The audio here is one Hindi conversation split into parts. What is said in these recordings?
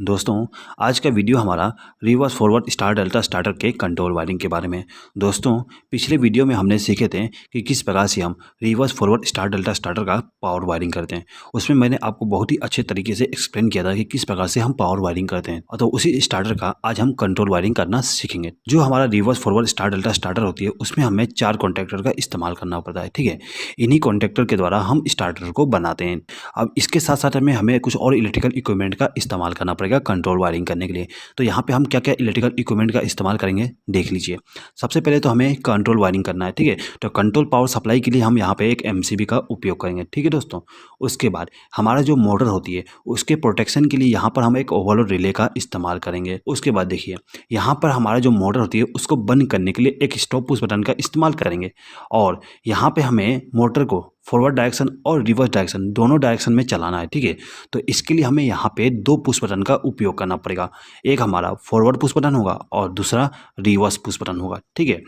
दोस्तों, आज का वीडियो हमारा reverse forward star delta starter के कंट्रोल वायरिंग के बारे में है। दोस्तों, पिछले वीडियो में हमने सीखे थे कि किस प्रकार से हम reverse forward star delta starter का पावर वायरिंग करते हैं। उसमें मैंने आपको बहुत ही अच्छे तरीके से एक्सप्लेन किया था कि किस प्रकार से हम पावर वायरिंग करते हैं। तो उसी स्टार्टर का आज हम कंट्रोल वायरिंग करना सीखेंगे। जो हमारा reverse forward star delta starter होती है, उसमें हमें 4 कॉन्टैक्टर का इस्तेमाल करना पड़ता है। ठीक है, इन्हीं कॉन्टैक्टर के द्वारा हम स्टार्टर को बनाते हैं। अब इसके साथ साथ हमें कुछ और इलेक्ट्रिकल इक्विपमेंट का इस्तेमाल करना पड़ेगा कंट्रोल वायरिंग करने के लिए। तो यहाँ पे हम क्या क्या इलेक्ट्रिकल इक्विपमेंट का इस्तेमाल करेंगे देख लीजिए। सबसे पहले तो हमें कंट्रोल वायरिंग करना है। ठीक है, तो कंट्रोल पावर सप्लाई के लिए हम यहाँ पे एक एमसीबी का उपयोग करेंगे। ठीक है दोस्तों, उसके बाद हमारा जो मोटर होती है उसके प्रोटेक्शन के लिए यहाँ पर हम एक ओवरलोड रिले का इस्तेमाल करेंगे। उसके बाद देखिए, यहाँ पर हमारा जो मोटर होती है उसको बंद करने के लिए एक स्टॉप पुश बटन का इस्तेमाल करेंगे। और यहाँ पे हमें मोटर को फॉरवर्ड डायरेक्शन और रिवर्स डायरेक्शन दोनों डायरेक्शन में चलाना है। ठीक है, तो इसके लिए हमें यहाँ पे 2 पुश बटन का उपयोग करना पड़ेगा। एक हमारा फॉरवर्ड पुश बटन होगा और दूसरा रिवर्स पुश बटन होगा। ठीक है,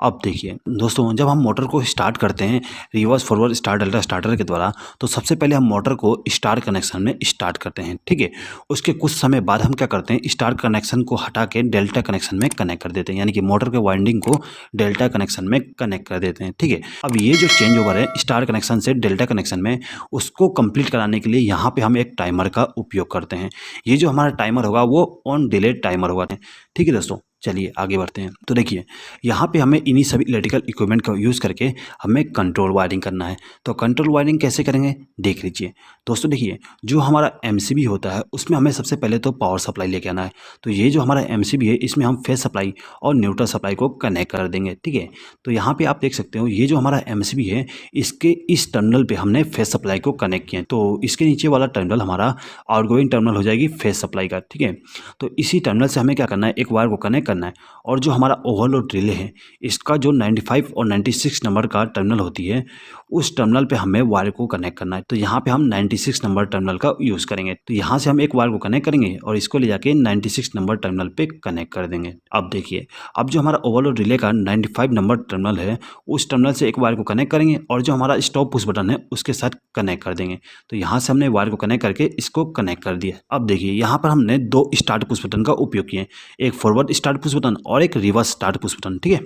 अब देखिए दोस्तों, जब हम मोटर को स्टार्ट करते हैं reverse forward star delta starter के द्वारा, तो सबसे पहले हम मोटर को स्टार कनेक्शन में स्टार्ट करते हैं। ठीक है, उसके कुछ समय बाद हम क्या करते हैं, स्टार कनेक्शन को हटा के डेल्टा कनेक्शन में कनेक्ट कर देते हैं, यानी कि मोटर के वाइंडिंग को डेल्टा कनेक्शन में कनेक्ट कर देते हैं। ठीक है, अब ये जो चेंज ओवर है स्टार कनेक्शन से डेल्टा कनेक्शन में, उसको कंप्लीट कराने के लिए यहाँ पे हम एक टाइमर का उपयोग करते हैं। ये जो हमारा टाइमर होगा वो ऑन डिले टाइमर होगा। ठीक है दोस्तों, चलिए आगे बढ़ते हैं। तो देखिए, यहाँ पे हमें इन्हीं सभी इलेक्ट्रिकल इक्विपमेंट का यूज़ करके हमें कंट्रोल वायरिंग करना है। तो कंट्रोल वायरिंग कैसे करेंगे देख लीजिए। दोस्तों देखिए, जो हमारा एमसीबी होता है उसमें हमें सबसे पहले तो पावर सप्लाई लेके आना है। तो ये जो हमारा एमसीबी है इसमें हम फेज सप्लाई और न्यूट्रल सप्लाई को कनेक्ट कर देंगे। ठीक है, तो यहाँ पर आप देख सकते हो, ये जो हमारा एमसीबी है इसके इस टर्मिनल पर हमने फेज सप्लाई को कनेक्ट किया है। तो इसके नीचे वाला टर्मिनल हमारा आउटगोइंग टर्मिनल हो जाएगी फेज सप्लाई का। ठीक है, तो इसी टर्मिनल से हमें क्या करना है, एक वायर को कनेक्ट करना है। और जो हमारा ओवरलोड रिले है इसका जो 95 और 96 नंबर का टर्मिनल होती है, उस टर्मिनल पे हमें वायर को कनेक्ट करना है। तो यहाँ पे हम 96 नंबर टर्मिनल का यूज़ करेंगे। तो यहाँ से हम एक वायर को कनेक्ट करेंगे और इसको ले जाके 96 नंबर टर्मिनल पे कनेक्ट कर देंगे। अब देखिए, अब जो हमारा ओवरलोड रिले का 95 नंबर टर्मिनल है उस टर्मिनल से एक वायर को कनेक्ट करेंगे और जो हमारा स्टॉप पुश बटन है उसके साथ कनेक्ट कर देंगे। तो यहाँ से हमने वायर को कनेक्ट करके इसको कनेक्ट कर दिया। अब देखिए, यहाँ पर हमने 2 स्टार्ट पुश बटन का उपयोग किए, एक फॉरवर्ड स्टार्ट पुश बटन और एक रिवर्स स्टार्ट पुश बटन। ठीक है,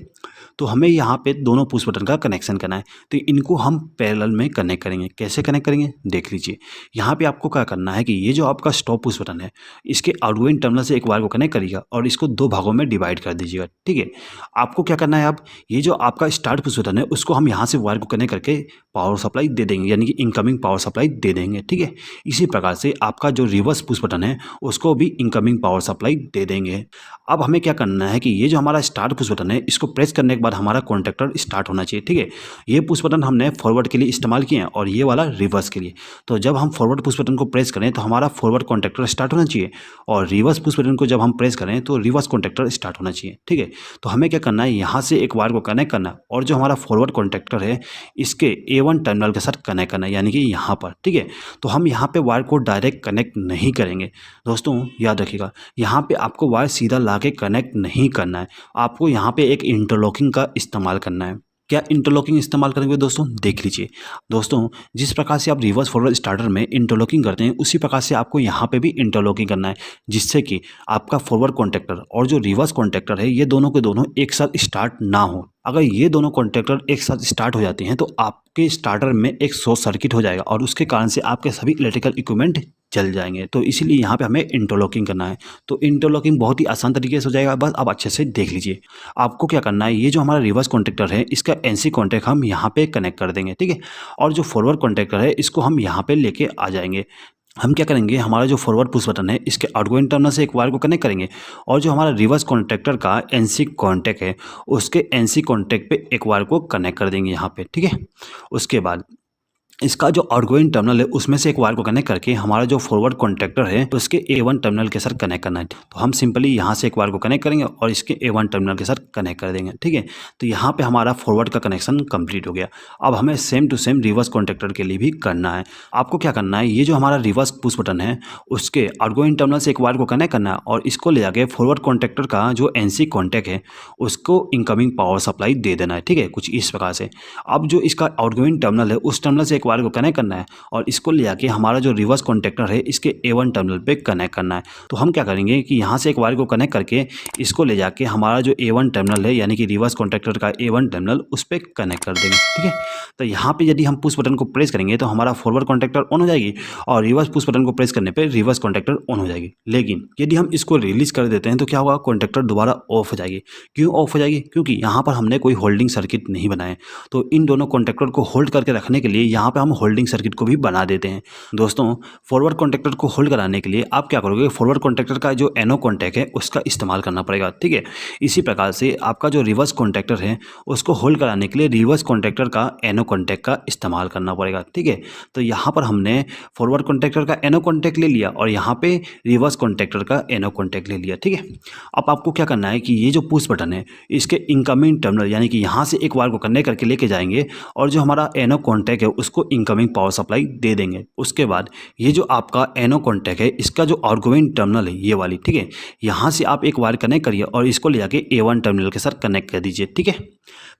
तो हमें यहाँ पे दोनों पुश बटन का कनेक्शन करना है। तो इनको हम पैरेलल में कनेक्ट करेंगे। कैसे कनेक्ट करेंगे देख लीजिए। यहाँ पे आपको क्या करना है कि ये जो आपका स्टॉप पुश बटन है इसके आउटगोइंग टर्मिनल से एक वायर को कनेक्ट करिएगा और इसको 2 भागों में डिवाइड कर दीजिएगा। ठीक है, आपको क्या करना है, अब ये जो आपका स्टार्ट पुश बटन है उसको हम यहाँ से वायर को कनेक्ट करके पावर सप्लाई दे देंगे, यानी कि इनकमिंग पावर सप्लाई दे देंगे। ठीक है, इसी प्रकार से आपका जो रिवर्स पुश बटन है उसको भी इनकमिंग पावर सप्लाई दे देंगे। अब हमें क्या करना है कि ये जो हमारा स्टार्ट पुश बटन है इसको प्रेस करने के बाद हमारा कॉन्टैक्टर स्टार्ट होना चाहिए। ठीक है, ये पुश बटन हमने फॉरवर्ड के लिए इस्तेमाल किए हैं और ये वाला रिवर्स के लिए। तो जब हम फॉरवर्ड पुश बटन को प्रेस करें तो हमारा फॉरवर्ड कॉन्टैक्टर स्टार्ट होना चाहिए और रिवर्स पुश बटन को जब हम प्रेस करें तो रिवर्स कॉन्टैक्टर स्टार्ट होना चाहिए। ठीक है, तो हमें क्या करना है, यहाँ से एक वायर को कनेक्ट करना है और जो हमारा फॉरवर्ड कॉन्टैक्टर है इसके A1 टर्मिनल के साथ कनेक्ट करना है, यानी कि यहाँ पर। ठीक है, तो हम यहाँ पे वायर को डायरेक्ट कनेक्ट नहीं करेंगे। दोस्तों याद रखिएगा, यहाँ पे आपको वायर सीधा ला के कनेक्ट नहीं करना है, आपको यहाँ पे एक इंटरलॉकिंग का इस्तेमाल करना है। क्या इंटरलॉकिंग इस्तेमाल करेंगे दोस्तों देख लीजिए। दोस्तों, जिस प्रकार से आप रिवर्स फॉरवर्ड स्टार्टर में इंटरलॉकिंग करते हैं उसी प्रकार से आपको यहाँ पे भी इंटरलॉकिंग करना है, जिससे कि आपका फॉरवर्ड कॉन्टैक्टर और जो रिवर्स कॉन्टैक्टर है ये दोनों के दोनों एक साथ स्टार्ट ना हो। अगर ये दोनों कॉन्टैक्टर एक साथ स्टार्ट हो जाते हैं तो आपके स्टार्टर में एक शॉर्ट सर्किट हो जाएगा और उसके कारण से आपके सभी इलेक्ट्रिकल इक्विपमेंट जल जाएंगे। तो इसीलिए यहाँ पे हमें इंटरलॉकिंग करना है। तो इंटरलॉकिंग बहुत ही आसान तरीके से हो जाएगा, बस आप अच्छे से देख लीजिए। आपको क्या करना है, ये जो हमारा रिवर्स कॉन्टैक्टर है इसका एनसी कॉन्टैक्ट हम यहाँ पे कनेक्ट कर देंगे। ठीक है, और जो फॉरवर्ड कॉन्टैक्टर है इसको हम यहाँ पे लेके आ जाएंगे। हम क्या करेंगे, हमारा जो फॉरवर्ड पुश बटन है इसके आउटगोइंग टर्मिनल से एक वायर को कनेक्ट करेंगे और जो हमारा रिवर्स कॉन्टैक्टर का एनसी कॉन्टैक्ट है उसके एनसी कॉन्टैक्ट पे एक वायर को कनेक्ट कर देंगे यहाँ पे। ठीक है, उसके बाद इसका जो आउटगोइंग टर्मिनल है उसमें से एक वायर को कनेक्ट करके हमारा जो फॉरवर्ड कॉन्टैक्टर है उसके A1 टर्मिनल के साथ कनेक्ट करना है। तो हम सिंपली यहाँ से एक वायर को कनेक्ट करेंगे और इसके A1 टर्मिनल के साथ कनेक्ट कर देंगे। ठीक है, तो यहाँ पे हमारा फॉरवर्ड का कनेक्शन कंप्लीट हो गया। अब हमें same to same reverse contactor के लिए भी करना है। आपको क्या करना है, ये जो हमारा रिवर्स पुश बटन है उसके आउटगोइंग टर्मिनल से एक वायर को कनेक्ट करना है और इसको ले जाके फॉरवर्ड कॉन्टैक्टर का जो NC कॉन्टैक्ट है उसको इनकमिंग पावर सप्लाई दे देना है। ठीक है, कुछ इस प्रकार से। अब जो इसका आउटगोइंग टर्मिनल है उस टर्मिनल से एक वायर को कनेक्ट करना है और इसको ले जाके हमारा जो रिवर्स कॉन्टैक्टर है इसके A1 टर्मिनल पे कनेक्ट करना है। तो हम क्या करेंगे कि यहाँ से एक वायर को कनेक्ट करके इसको ले जाके हमारा जो A1 टर्मिनल है यानी कि रिवर्स कॉन्टैक्टर का A1 टर्मिनल उस पर कनेक्ट कर देंगे। ठीक है, तो यहाँ पे यदि हम पुश बटन को प्रेस करेंगे तो हमारा फॉरवर्ड कॉन्टैक्टर ऑन हो जाएगी और रिवर्स पुश बटन को प्रेस करने पे रिवर्स कॉन्टैक्टर ऑन हो जाएगी। लेकिन यदि हम इसको रिलीज कर देते हैं तो क्या होगा, कॉन्टैक्टर दोबारा ऑफ हो जाएगी। क्यों ऑफ हो जाएगी? क्योंकि यहाँ पर हमने कोई होल्डिंग सर्किट नहीं बनाए। तो इन दोनों कॉन्टैक्टर को होल्ड करके रखने के लिए यहाँ पे हम होल्डिंग सर्किट को भी बना देते हैं। दोस्तों, फॉरवर्ड कॉन्टैक्टर को होल्ड कराने के लिए आप क्या करोगे, फॉरवर्ड कॉन्टैक्टर का जो एनो कॉन्टैक्ट है उसका इस्तेमाल करना पड़ेगा। ठीक है, इसी प्रकार से आपका जो रिवर्स कॉन्टैक्टर है उसको होल्ड कराने के लिए रिवर्स कॉन्टैक्टर का एनो कॉन्टैक्ट का इस्तेमाल करना पड़ेगा। ठीक है, तो यहाँ पर हमने फॉरवर्ड कॉन्टैक्टर का एनो कॉन्टैक्ट ले लिया और यहाँ पे रिवर्स कॉन्टैक्टर का एनो कॉन्टैक्ट ले लिया। ठीक है, अब आपको क्या करना है कि ये जो पुश बटन है इसके इनकमिंग टर्मिनल यानी कि यहाँ से एक वायर को कनेक्ट करके लेके जाएंगे और जो हमारा एनो कॉन्टैक्ट है उसको इनकमिंग पावर सप्लाई दे देंगे। उसके बाद ये जो आपका एनो कॉन्टैक्ट है इसका जो आउटगोइंग टर्मिनल है ये वाली, ठीक है, यहाँ से आप एक वायर कनेक्ट करिए और इसको ले जाके A1 टर्मिनल के साथ कनेक्ट कर दीजिए। ठीक है,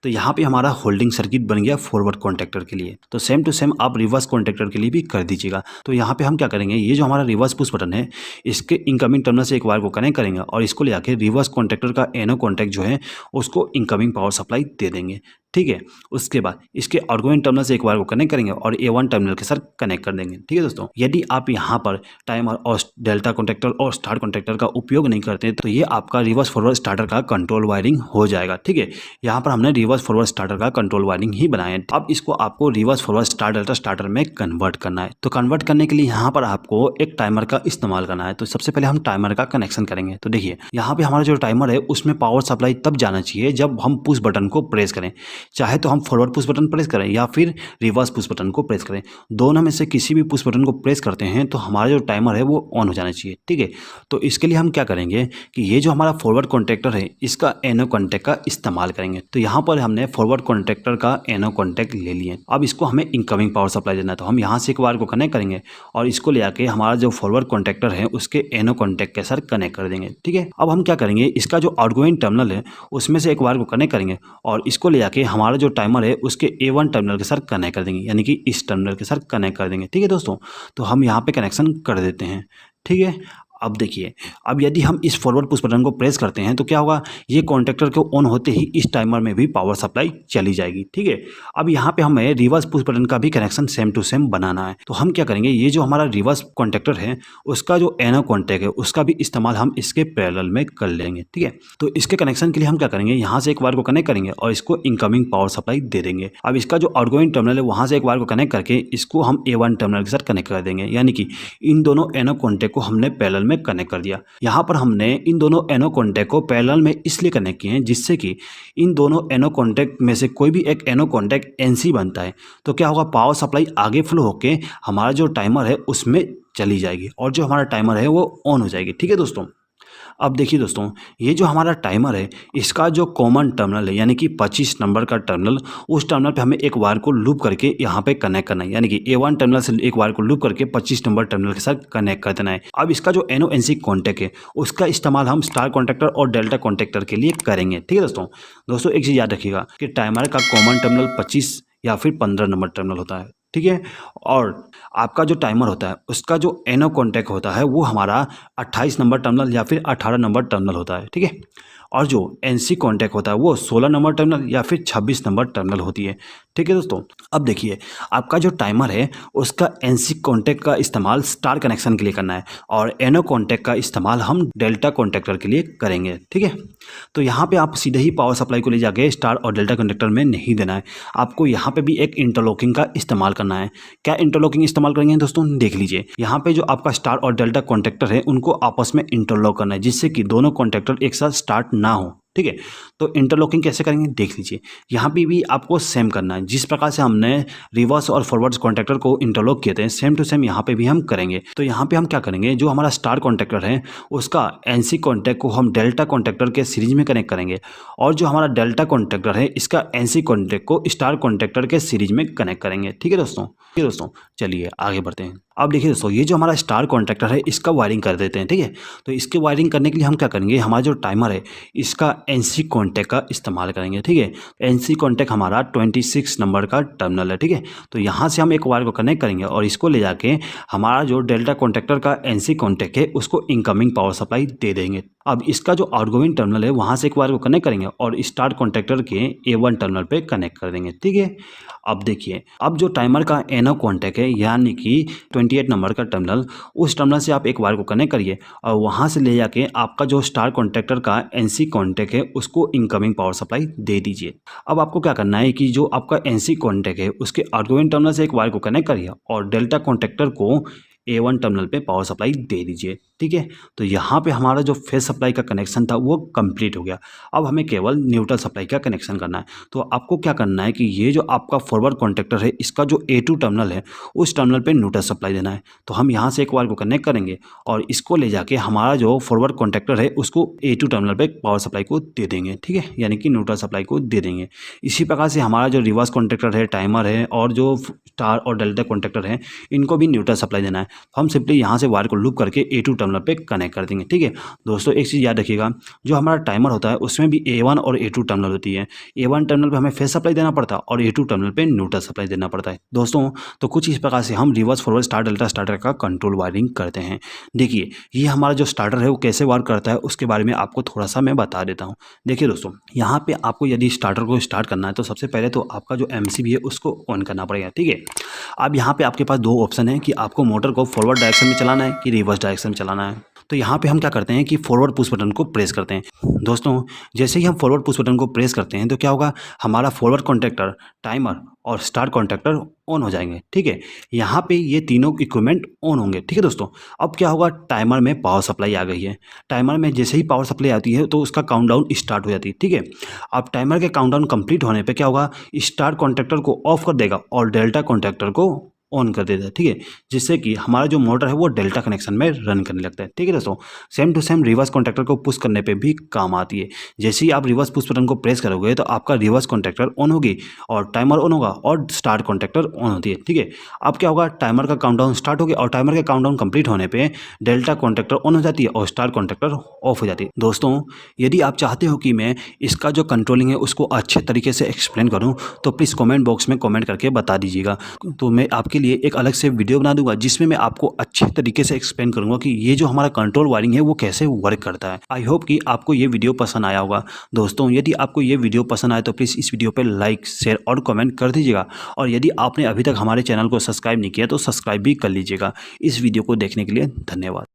तो यहाँ पे हमारा होल्डिंग सर्किट बन गया फॉरवर्ड कॉन्टैक्टर के लिए। तो सेम टू सेम आप रिवर्स कॉन्टैक्टर के लिए भी कर दीजिएगा। तो यहाँ पे हम क्या करेंगे, ये जो हमारा रिवर्स पुश बटन है इसके इनकमिंग टर्मिनल से एक वायर को कनेक्ट करेंगे और इसको ले जाके रिवर्स कॉन्टैक्टर का एनो कॉन्टैक्ट जो है उसको इनकमिंग पावर सप्लाई दे देंगे। ठीक है, उसके बाद इसके आउटगोइंग टर्मिनल से एक वायर को कनेक्ट करेंगे और A1 टर्मिनल के साथ कनेक्ट कर देंगे। ठीक है दोस्तों, यदि आप यहाँ पर टाइमर और डेल्टा कॉन्टैक्टर और स्टार्ट कॉन्टैक्टर का उपयोग नहीं करते तो ये आपका रिवर्स फॉरवर्ड स्टार्टर का कंट्रोल वायरिंग हो जाएगा। ठीक है, यहाँ पर हमने रिवर्स फॉरवर्ड स्टार्टर का कंट्रोल वायरिंग ही बनाया है। अब इसको आपको reverse forward star delta starter में कन्वर्ट करना है। तो कन्वर्ट करने के लिए यहाँ पर आपको एक टाइमर का इस्तेमाल करना है। तो सबसे पहले हम टाइमर का कनेक्शन करेंगे। तो देखिए यहाँ पे हमारा जो टाइमर है उसमें पावर सप्लाई तब जाना चाहिए जब हम पुश बटन को प्रेस करें, चाहे तो हम फॉरवर्ड पुश बटन प्रेस करें या फिर रिवर्स पुश बटन को प्रेस करें। दोनों में से किसी भी पुश बटन को प्रेस करते हैं तो हमारा जो टाइमर है वो ऑन हो जाना चाहिए। ठीक है, तो इसके लिए हम क्या करेंगे कि ये जो हमारा फॉरवर्ड कॉन्टैक्टर है इसका एनो कॉन्टैक्ट का इस्तेमाल करेंगे। तो यहाँ पर हमने फॉरवर्ड कॉन्टैक्टर का एनो कॉन्टैक्ट ले लिए। अब इसको हमें इनकमिंग पावर सप्लाई देना है। तो हम यहाँ से एक वायर को कनेक्ट करेंगे और इसको ले आके हमारा जो फॉरवर्ड कॉन्टैक्टर है उसके एनो कॉन्टैक्ट के साथ कनेक्ट कर देंगे। ठीक है, अब हम क्या करेंगे, इसका जो आउटगोइंग टर्मिनल है उसमें से एक वायर को कनेक्ट करेंगे और इसको ले जाके हमारा जो टाइमर है उसके A1 टर्मिनल के साथ कनेक्ट कर देंगे, यानी कि इस टर्मिनल के साथ कनेक्ट कर देंगे। ठीक है दोस्तों, तो हम यहाँ पे कनेक्शन कर देते हैं। ठीक है, अब देखिए, अब यदि हम इस फॉरवर्ड पुश बटन को प्रेस करते हैं तो क्या होगा, ये कॉन्टैक्टर को ऑन होते ही इस टाइमर में भी पावर सप्लाई चली जाएगी। ठीक है, अब यहाँ पे हमें रिवर्स पुश बटन का भी कनेक्शन सेम टू सेम बनाना है। तो हम क्या करेंगे, ये जो हमारा रिवर्स कॉन्टैक्टर है उसका जो एनो कॉन्टैक्ट है उसका भी इस्तेमाल हम इसके पैरेलल में कर लेंगे। ठीक है, तो इसके कनेक्शन के लिए हम क्या करेंगे, यहाँ से एक वायर को कनेक्ट करेंगे और इसको इनकमिंग पावर सप्लाई दे देंगे। अब इसका जो आउटगोइंग टर्मिनल है वहाँ से एक वायर को कनेक्ट करके इसको हम A1 टर्मिनल के साथ कनेक्ट कर देंगे, यानी कि इन दोनों एनो कॉन्टैक्ट को हमने पैरेलल में कनेक्ट कर दिया। यहाँ पर हमने इन दोनों एनो कॉन्टैक्ट को पैरेलल में इसलिए कनेक्ट किए हैं जिससे कि इन दोनों एनो कॉन्टैक्ट में से कोई भी एक एनो कॉन्टैक्ट NC बनता है तो क्या होगा, पावर सप्लाई आगे फ्लो होके हमारा जो टाइमर है उसमें चली जाएगी और जो हमारा टाइमर है वो ऑन हो जाएगी। ठीक है दोस्तों, अब देखिए दोस्तों, ये जो हमारा टाइमर है इसका जो कॉमन टर्मिनल है यानी कि 25 नंबर का टर्मिनल, उस टर्मिनल पे हमें एक वायर को लूप करके यहाँ पे कनेक्ट करना है, यानी कि A1 टर्मिनल से एक वायर को लूप करके 25 नंबर टर्मिनल के साथ कनेक्ट कर देना है। अब इसका जो NONC कॉन्टैक्ट है उसका इस्तेमाल हम स्टार कॉन्टैक्टर और डेल्टा कॉन्टैक्टर के लिए करेंगे। ठीक है दोस्तों, एक चीज़ याद रखिएगा कि टाइमर का कॉमन टर्मिनल 25 या फिर 15 नंबर टर्मिनल होता है। ठीक है, और आपका जो टाइमर होता है उसका जो एनो कॉन्टैक्ट होता है वो हमारा 28 नंबर टर्मिनल या फिर 18 नंबर टर्मिनल होता है। ठीक है, और जो NC कॉन्टैक्ट होता है वो 16 नंबर टर्मिनल या फिर 26 नंबर टर्मिनल होती है। ठीक है दोस्तों, अब देखिए आपका जो टाइमर है उसका NC कॉन्टैक्ट का इस्तेमाल स्टार कनेक्शन के लिए करना है और एनो कॉन्टैक्ट का इस्तेमाल हम डेल्टा कॉन्टैक्टर के लिए करेंगे। ठीक है, तो यहाँ पे आप सीधे ही पावर सप्लाई को ले जाके स्टार और डेल्टा कॉन्टैक्टर में नहीं देना है, आपको यहाँ पे भी एक इंटरलॉकिंग का इस्तेमाल करना है। क्या इंटरलॉकिंग इस्तेमाल करेंगे दोस्तों, देख लीजिए, यहाँ पे जो आपका स्टार और डेल्टा कॉन्टैक्टर है उनको आपस में इंटरलॉक करना है जिससे कि दोनों कॉन्टैक्टर एक साथ स्टार्ट ना हो। ठीक है, तो इंटरलॉकिंग कैसे करेंगे देख लीजिए, यहाँ पे भी आपको सेम करना है। जिस प्रकार से हमने रिवर्स और फॉरवर्ड कॉन्टैक्टर को इंटरलॉक किए थे सेम टू सेम यहाँ पे भी हम करेंगे। तो यहाँ पे हम क्या करेंगे, जो हमारा स्टार कॉन्टैक्टर है उसका NC कॉन्टैक्ट को हम डेल्टा कॉन्टैक्टर के सीरीज में कनेक्ट करेंगे और जो हमारा डेल्टा कॉन्टैक्टर है इसका NC कॉन्टैक्ट को स्टार कॉन्टैक्टर के सीरीज में कनेक्ट करेंगे। ठीक है दोस्तों, चलिए आगे बढ़ते हैं। अब देखिए दोस्तों, ये जो हमारा स्टार कॉन्टैक्टर है इसका वायरिंग कर देते हैं। ठीक है, तो इसके वायरिंग करने के लिए हम क्या करेंगे, हमारा जो टाइमर है इसका NC कॉन्टैक्ट का इस्तेमाल करेंगे। ठीक है, NC कॉन्टैक्ट हमारा 26 नंबर का टर्मिनल है। ठीक है, तो यहाँ से हम एक वायर को कनेक्ट करेंगे और इसको ले जाके हमारा जो डेल्टा कॉन्टैक्टर का NC कॉन्टैक्ट है उसको इनकमिंग पावर सप्लाई दे देंगे। अब इसका जो आउटगोइंग टर्मिनल है वहाँ से एक वायर को कनेक्ट करेंगे और स्टार्ट कॉन्टैक्टर के A1 टर्मिनल पे कनेक्ट कर देंगे। ठीक है, अब देखिए, अब जो टाइमर का NO कॉन्टैक्ट है यानी कि 28 नंबर का टर्मिनल, उस टर्मिनल से आप एक वायर को कनेक्ट करिए और वहाँ से ले जाके आपका जो स्टार कॉन्टैक्टर का NC कॉन्टैक्ट है उसको इनकमिंग पावर सप्लाई दे दीजिए। अब आपको क्या करना है कि जो आपका NC कॉन्टैक्ट है उसके आउटगोइंग टर्मिनल से एक वायर को कनेक्ट करिए और डेल्टा कॉन्टैक्टर को A1 टर्मिनल पे पावर सप्लाई दे दीजिए। ठीक है, तो यहाँ पे हमारा जो फेज सप्लाई का कनेक्शन था वो कंप्लीट हो गया। अब हमें केवल न्यूट्रल सप्लाई का कनेक्शन करना है। तो आपको क्या करना है कि ये जो आपका फॉरवर्ड कॉन्टैक्टर है इसका जो A2 टर्मिनल है उस टर्मिनल पे न्यूट्रल सप्लाई देना है। तो हम यहाँ से एक वायर को कनेक्ट करेंगे और इसको ले जाके हमारा जो फॉरवर्ड कॉन्टैक्टर है उसको A2 टर्मिनल पे पावर सप्लाई को दे देंगे। ठीक है, यानी कि न्यूट्रल सप्लाई को दे देंगे। इसी प्रकार से हमारा जो रिवर्स कॉन्टैक्टर है, टाइमर है और जो स्टार और डेल्टा कॉन्टैक्टर है इनको भी न्यूट्रल सप्लाई देना है। हम सिंपली यहाँ से वायर को लूप करके A2 टर्मिनल पे कनेक्ट कर देंगे। ठीक है दोस्तों, एक चीज़ याद रखिएगा, जो हमारा टाइमर होता है उसमें भी A1 और A2 टर्मिनल होती है। A1 टर्मिनल पे हमें फेज सप्लाई देना पड़ता है और A2 टर्मिनल पे न्यूट्रल सप्लाई देना पड़ता है। दोस्तों, तो कुछ इस प्रकार से हम reverse forward star delta starter का कंट्रोल वायरिंग करते हैं। देखिए, ये हमारा जो स्टार्टर है वो कैसे वर्क करता है उसके बारे में आपको थोड़ा सा मैं बता देता हूँ। देखिए दोस्तों, यहाँ पे आपको यदि स्टार्टर को स्टार्ट करना है तो सबसे पहले तो आपका जो MCB है उसको ऑन करना पड़ेगा। ठीक है, अब यहाँ पे आपके पास दो ऑप्शन है कि आपको मोटर को फॉरवर्ड डायरेक्शन में चलाना है कि रिवर्स डायरेक्शन में चलाना है। तो यहाँ पे हम क्या करते हैं कि फॉरवर्ड पुश बटन को प्रेस करते हैं। दोस्तों, जैसे ही हम फॉरवर्ड पुश बटन को प्रेस करते हैं तो क्या होगा, हमारा फॉरवर्ड कॉन्टैक्टर, टाइमर और स्टार्ट कॉन्टैक्टर ऑन हो जाएंगे। ठीक है, यहाँ पे ये तीनों इक्विपमेंट ऑन होंगे। ठीक है दोस्तों, अब क्या होगा, टाइमर में पावर सप्लाई आ गई है। टाइमर में जैसे ही पावर सप्लाई आती है तो उसका काउंटडाउन स्टार्ट हो जाती है। ठीक है, अब टाइमर के काउंटडाउन कंप्लीट होने पे क्या होगा, स्टार्ट कॉन्टैक्टर को ऑफ कर देगा और डेल्टा कॉन्टैक्टर को ऑन कर देता है। ठीक है, जिससे कि हमारा जो मोटर है वो डेल्टा कनेक्शन में रन करने लगता है। ठीक है दोस्तों, same to same reverse contactor को पुश करने पे भी काम आती है। जैसे ही आप रिवर्स पुश बटन को प्रेस करोगे तो आपका रिवर्स कॉन्टैक्टर ऑन होगी और टाइमर ऑन होगा और स्टार्ट कॉन्टैक्टर ऑन होती है। ठीक है, अब क्या होगा, टाइमर का काउंटडाउन स्टार्ट हो गया और टाइमर के काउंटडाउन कंप्लीट होने पर डेल्टा कॉन्टैक्टर ऑन हो जाती है और स्टार्ट कॉन्टैक्टर ऑफ हो जाती है। दोस्तों, यदि आप चाहते हो कि मैं इसका जो कंट्रोलिंग है उसको अच्छे तरीके से एक्सप्लेन करूँ तो प्लीज़ कॉमेंट बॉक्स में कॉमेंट करके बता दीजिएगा। तो मैं आपके लिए एक अलग से वीडियो बना दूंगा जिसमें मैं आपको अच्छे तरीके से एक्सप्लेन करूंगा कि ये जो हमारा कंट्रोल वायरिंग है वो कैसे वर्क करता है। आई होप कि आपको ये वीडियो पसंद आया होगा। दोस्तों, यदि आपको ये वीडियो पसंद आए तो प्लीज़ इस वीडियो पर लाइक, शेयर और कमेंट कर दीजिएगा और यदि आपने अभी तक हमारे चैनल को सब्सक्राइब नहीं किया तो सब्सक्राइब भी कर लीजिएगा। इस वीडियो को देखने के लिए धन्यवाद।